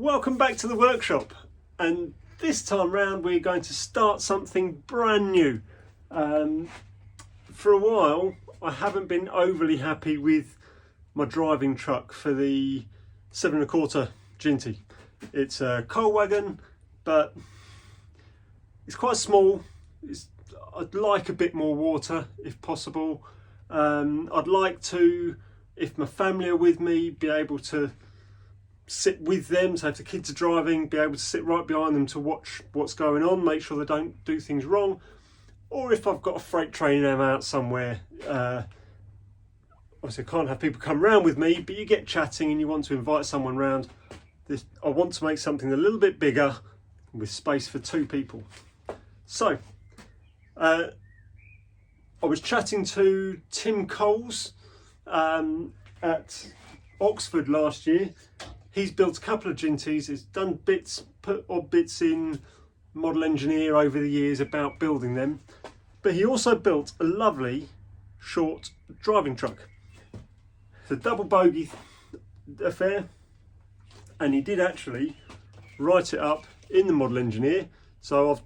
Welcome back to the workshop, and this time round we're going to start something brand new. For a while I haven't been overly happy with my driving truck for the 7 1/4 Ginty. It's a coal wagon, but it's quite small. I'd like a bit more water if possible. I'd like to, if my family are with me, be able to sit with them, so if the kids are driving, be able to sit right behind them to watch what's going on, make sure they don't do things wrong. Or if I've got a freight train and I'm out somewhere, obviously I can't have people come round with me, but you get chatting and you want to invite someone round. I want to make something a little bit bigger with space for 2 people. So I was chatting to Tim Coles at Oxford last year. He's built a couple of Ginties. He's done put odd bits in Model Engineer over the years about building them. But he also built a lovely short driving truck. It's a double bogie affair, and he did actually write it up in the Model Engineer. So I've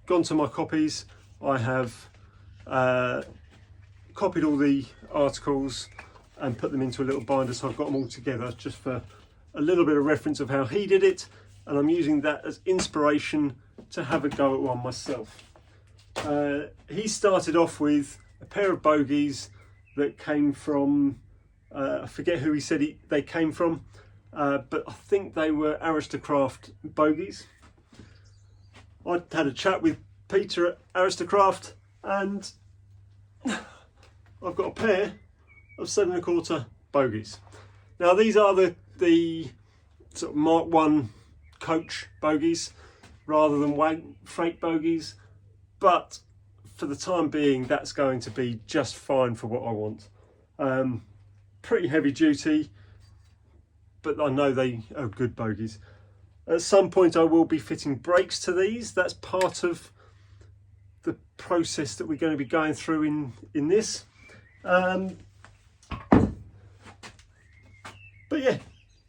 gone to my copies. I have copied all the articles and put them into a little binder, so I've got them all together just for a little bit of reference of how he did it, and I'm using that as inspiration to have a go at one myself. He started off with a pair of bogies that came from, I forget who he said they came from, but I think they were Aristocraft bogies. I had a chat with Peter at Aristocraft, and I've got a pair of 7 1/4 bogies. Now these are the sort of Mark 1 coach bogies rather than freight bogies, but for the time being that's going to be just fine for what I want. Pretty heavy duty, but I know they are good bogies. At some point I will be fitting brakes to these. That's part of the process that we're going to be going through in this. But yeah,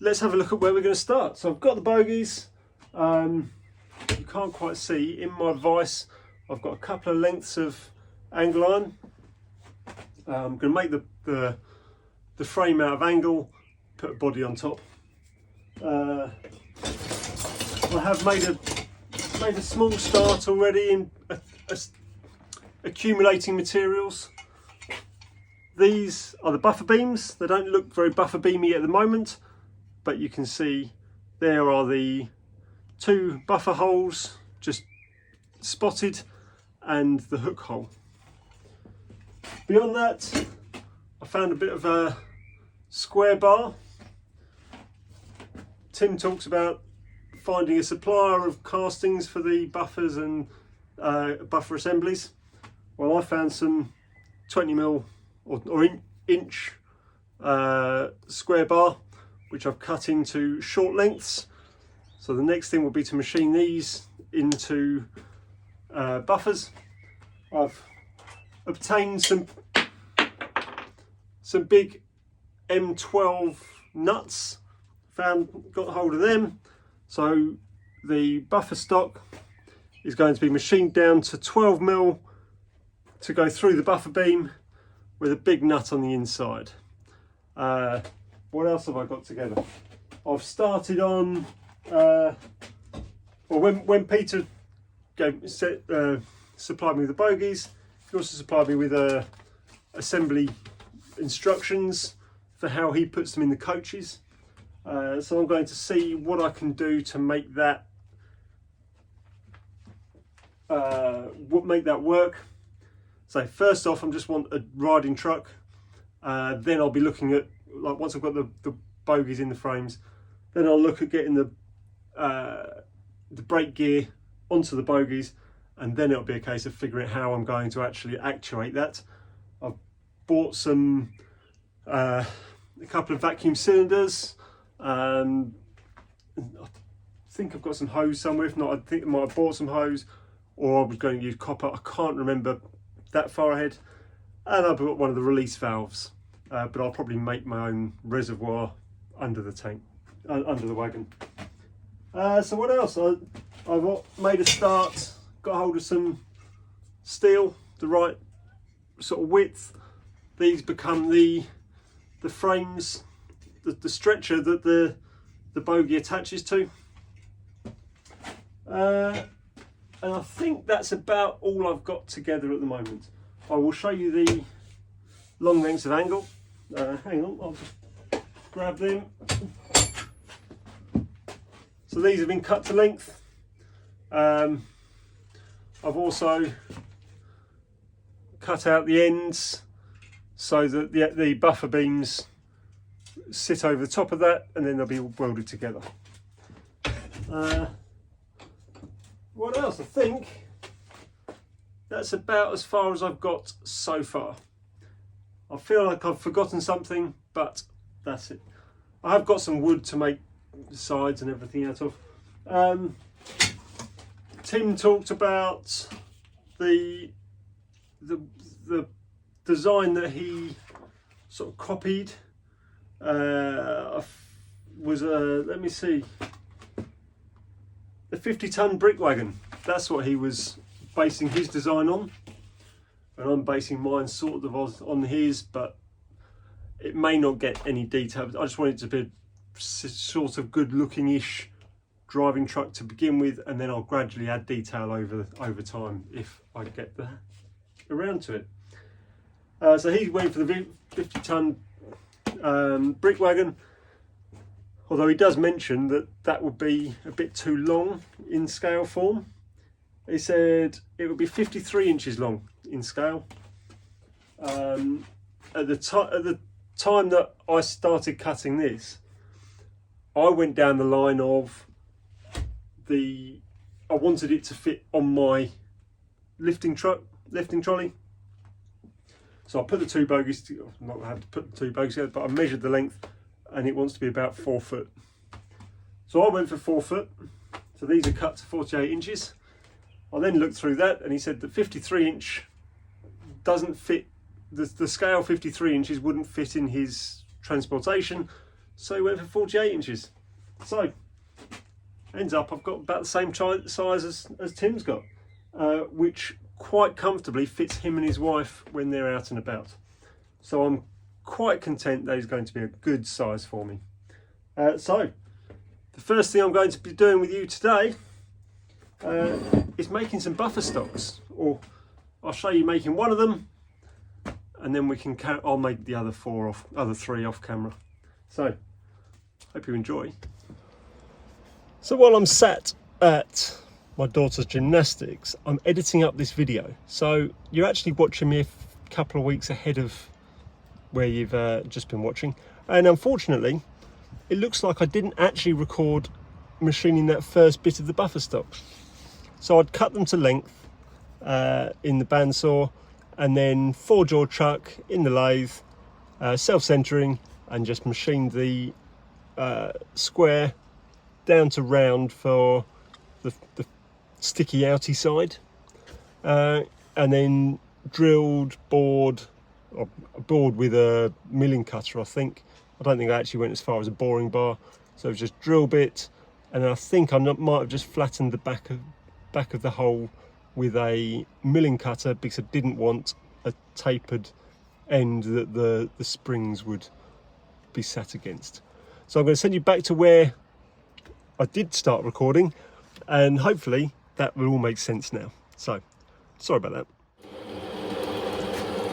let's have a look at where we're going to start. So I've got the bogies. You can't quite see in my vise. I've got a couple of lengths of angle iron. I'm going to make the frame out of angle, put a body on top. I have made a small start already in accumulating materials. These are the buffer beams. They don't look very buffer beamy at the moment, but you can see there are the 2 buffer holes just spotted and the hook hole. Beyond that, I found a bit of a square bar. Tim talks about finding a supplier of castings for the buffers and buffer assemblies. Well, I found some 20mm or inch square bar, which I've cut into short lengths. So the next thing will be to machine these into buffers. I've obtained some big M12 nuts, got hold of them. So the buffer stock is going to be machined down to 12mm to go through the buffer beam with a big nut on the inside. What else have I got together? I've started on, when Peter supplied me with the bogies, he also supplied me with assembly instructions for how he puts them in the coaches. So I'm going to see what I can do to make that work. So first off, I just want a riding truck. Then I'll be looking at, like, once I've got the bogies in the frames, then I'll look at getting the brake gear onto the bogies, and then it'll be a case of figuring out how I'm going to actually actuate that. I've bought a couple of vacuum cylinders. I think I've got some hose somewhere. If not, I think I might have bought some hose, or I was going to use copper. I can't remember that far ahead. And I've got one of the release valves, but I'll probably make my own reservoir under the tank, under the wagon. So what else? I've made a start, got hold of some steel, the right sort of width. These become the frames, the stretcher that the bogie attaches to. And I think that's about all I've got together at the moment. I will show you the long lengths of angle. Hang on, I'll just grab them. So these have been cut to length. I've also cut out the ends so that the buffer beams sit over the top of that, and then they'll be welded together. What else? I think that's about as far as I've got so far. I feel like I've forgotten something, but that's it. I have got some wood to make the sides and everything out of. Tim talked about the design that he sort of copied. Was let me see, the 50-ton brick wagon. That's what he was basing his design on, and I'm basing mine sort of on his, but it may not get any detail. I just want it to be a sort of good looking-ish driving truck to begin with, and then I'll gradually add detail over time if I get around to it. So he went for the 50-ton brick wagon, although he does mention that would be a bit too long in scale form. He said it would be 53 inches long in scale. At the time that I started cutting this, I went down the line of I wanted it to fit on my lifting trolley. So I put the two bogies together. Not had to put the two bogies together, but I measured the length, and it wants to be about 4 foot. So I went for 4 foot. So these are cut to 48 inches. I then looked through that, and he said that 53 inch doesn't fit. The scale 53 inches wouldn't fit in his transportation, so he went for 48 inches. So ends up I've got about the same size as Tim's got, which quite comfortably fits him and his wife when they're out and about. So I'm quite content that he's going to be a good size for me. So the first thing I'm going to be doing with you today is making some buffer stocks, or I'll show you making one of them, and then I'll make the other three off camera. So hope you enjoy. So while I'm sat at my daughter's gymnastics, I'm editing up this video. So you're actually watching me a couple of weeks ahead of where you've just been watching. And unfortunately, it looks like I didn't actually record machining that first bit of the buffer stocks. So I'd cut them to length in the bandsaw, and then 4-jaw chuck in the lathe, self-centering, and just machined the square down to round for the sticky outy side, and then bored with a milling cutter. I don't think I actually went as far as a boring bar, so it was just drill bit, and I think I might have just flattened the back of the hole with a milling cutter, because I didn't want a tapered end that the springs would be sat against. So I'm going to send you back to where I did start recording, and hopefully that will all make sense now. So sorry about that.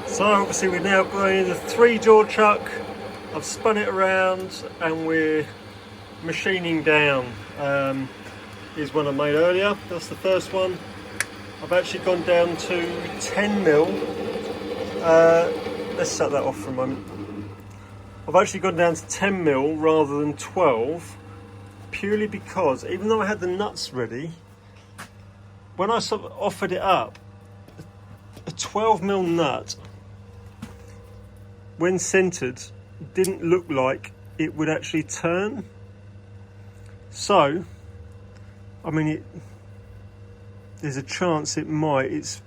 So obviously we're now going in the 3-jaw chuck. I've spun it around and we're machining down. Here's one I made earlier. That's the first one. I've actually gone down to 10 mil. Let's set that off for a moment. I've actually gone down to 10 mil rather than 12, purely because even though I had the nuts ready, when I sort of offered it up, a 12 mil nut, when centered, didn't look like it would actually turn. So, I mean, there's a chance it might. It's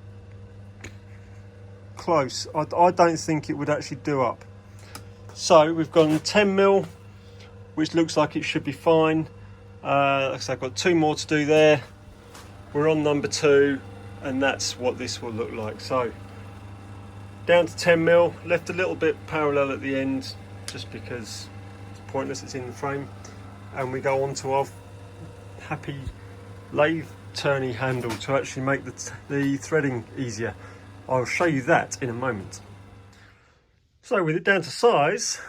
close. I don't think it would actually do up. So we've gone 10 mil, which looks like it should be fine. Like I said, I've got 2 more to do there. We're on number 2, and that's what this will look like. So down to 10mm, left a little bit parallel at the end just because it's pointless, it's in the frame, and we go on to our happy lathe turny handle to actually make the threading easier. I'll show you that in a moment. So with it down to size,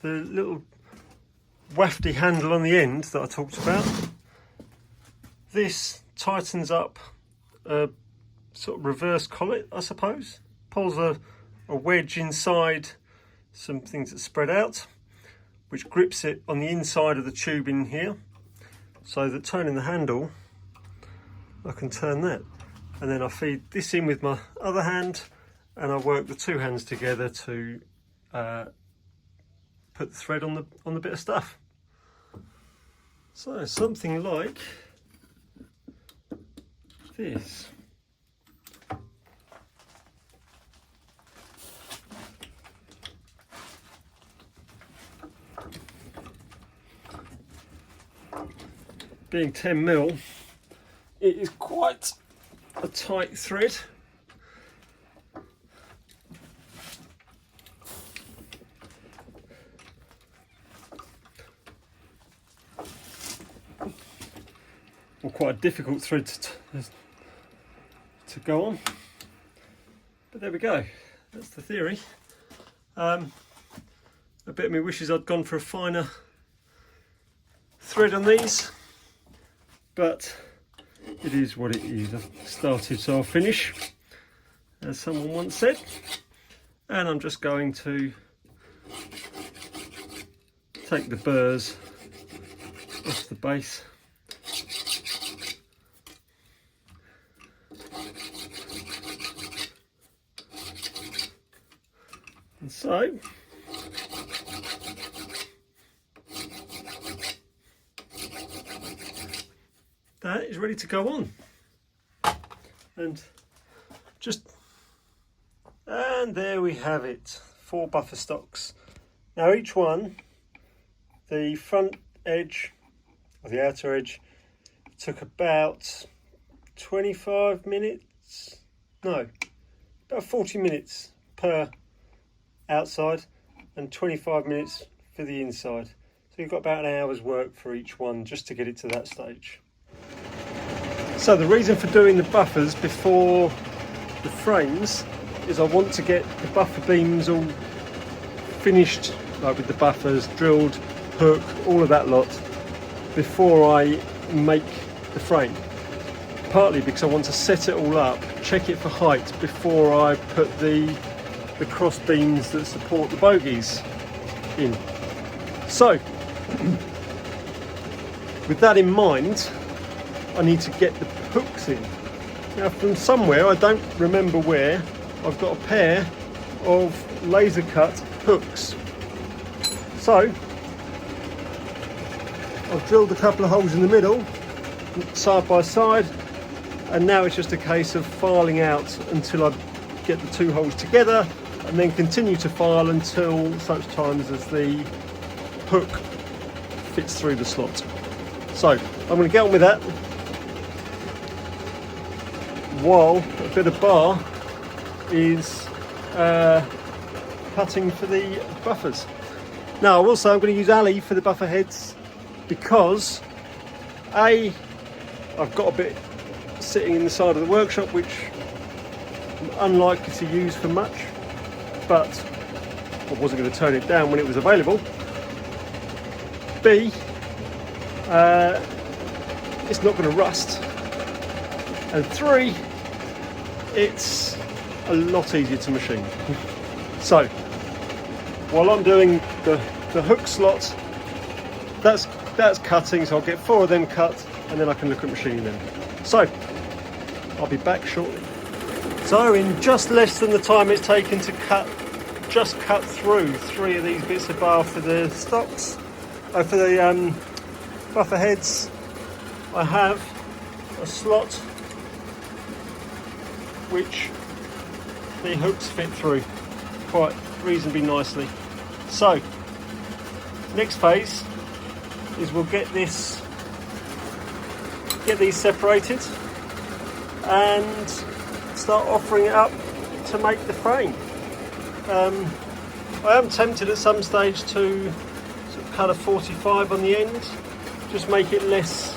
the little wafty handle on the end that I talked about, this tightens up a sort of reverse collet, I suppose. Pulls a wedge inside some things that spread out, which grips it on the inside of the tube in here, so that turning the handle, I can turn that. And then I feed this in with my other hand, and I work the 2 hands together to put the thread on the bit of stuff. So something like this. Being 10mm, it is quite a tight thread. Or quite a difficult thread to go on, but there we go, that's the theory. A bit of me wishes I'd gone for a finer thread on these, but it is what it is. I've started so I'll finish, as someone once said, and I'm just going to take the burrs off the base. And so that is ready to go on. And there we have it, 4 buffer stocks. Now each one, the front edge or the outer edge, took about 25 minutes, no, about 40 minutes per outside and 25 minutes for the inside. So you've got about an hour's work for each one just to get it to that stage. So the reason for doing the buffers before the frames is I want to get the buffer beams all finished, like with the buffers, drilled, hook, all of that lot, before I make the frame. Partly because I want to set it all up, check it for height before I put the cross beams that support the bogies in. So with that in mind, I need to get the hooks in. Now from somewhere, I don't remember where, I've got a pair of laser cut hooks. So I've drilled a couple of holes in the middle, side by side, and now it's just a case of filing out until I get the 2 holes together, and then continue to file until such times as the hook fits through the slot. So I'm going to get on with that while a bit of bar is cutting for the buffers. Now I will say I'm going to use Ali for the buffer heads because I've got a bit sitting in the side of the workshop which I'm unlikely to use for much, but I wasn't going to turn it down when it was available. B, it's not going to rust, and 3, it's a lot easier to machine. So while I'm doing the hook slot, that's cutting, so I'll get 4 of them cut and then I can look at machining them. So I'll be back shortly. So in just less than the time it's taken to cut through 3 of these bits of bar for the stocks, for the buffer heads, I have a slot which the hooks fit through quite reasonably nicely. So next phase is we'll get this get these separated and start offering it up to make the frame. I am tempted at some stage to sort of cut a 45 on the end, just make it less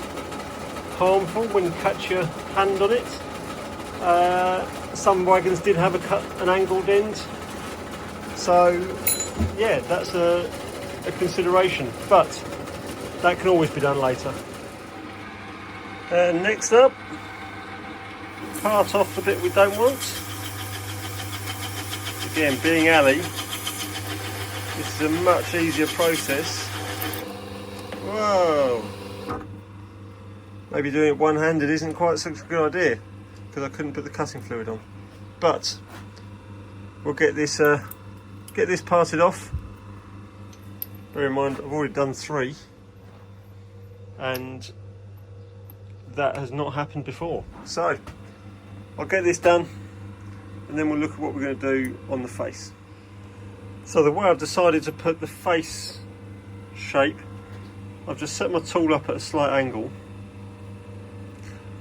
harmful when you catch your hand on it. Some wagons did have an angled end, so yeah, that's a consideration, but that can always be done later. And next up, part off the bit we don't want. Again, being alley, this is a much easier process. Whoa! Maybe doing it one-handed isn't quite such a good idea because I couldn't put the cutting fluid on. But we'll get this parted off. Bear in mind, I've already done 3, and that has not happened before. So I'll get this done, and then we'll look at what we're going to do on the face. So the way I've decided to put the face shape, I've just set my tool up at a slight angle,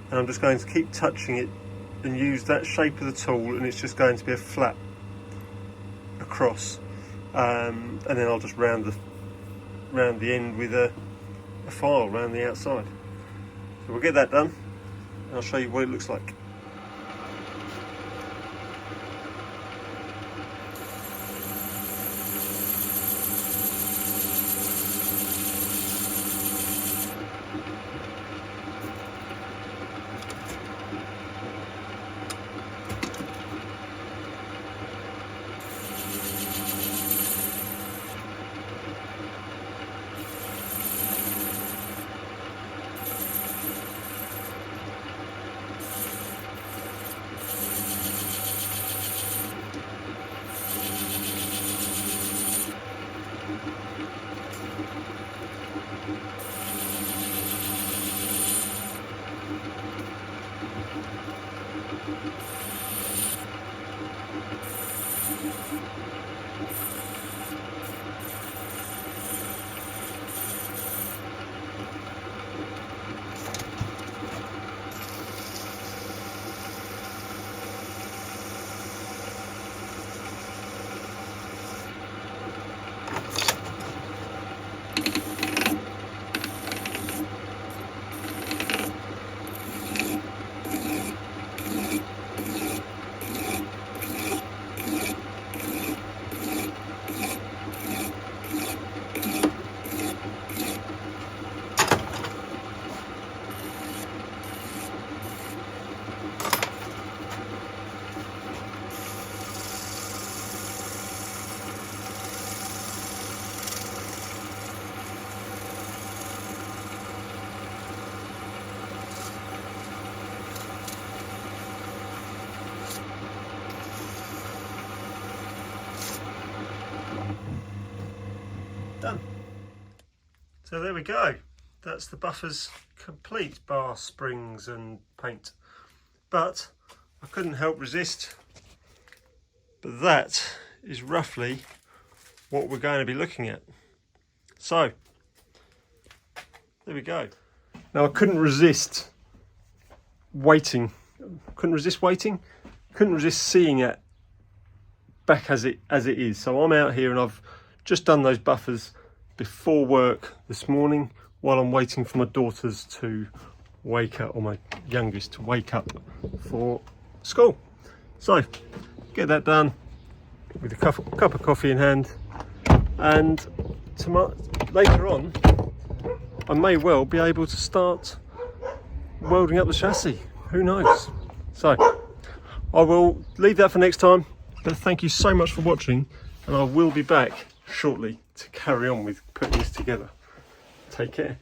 and I'm just going to keep touching it and use that shape of the tool, and it's just going to be a flat across, and then I'll just round the end with a file round the outside. So we'll get that done, and I'll show you what it looks like. Done. So there we go. That's the buffers complete, bar springs and paint. But I couldn't help resist. But that is roughly what we're going to be looking at. So there we go. Now I couldn't resist waiting. Couldn't resist seeing it back as it is. So I'm out here and I've just done those buffers before work this morning while I'm waiting for my daughters to wake up, or my youngest to wake up for school. So get that done with a cup of coffee in hand, and later on I may well be able to start welding up the chassis. Who knows? So I will leave that for next time, but thank you so much for watching, and I will be back shortly to carry on with putting this together. Take care.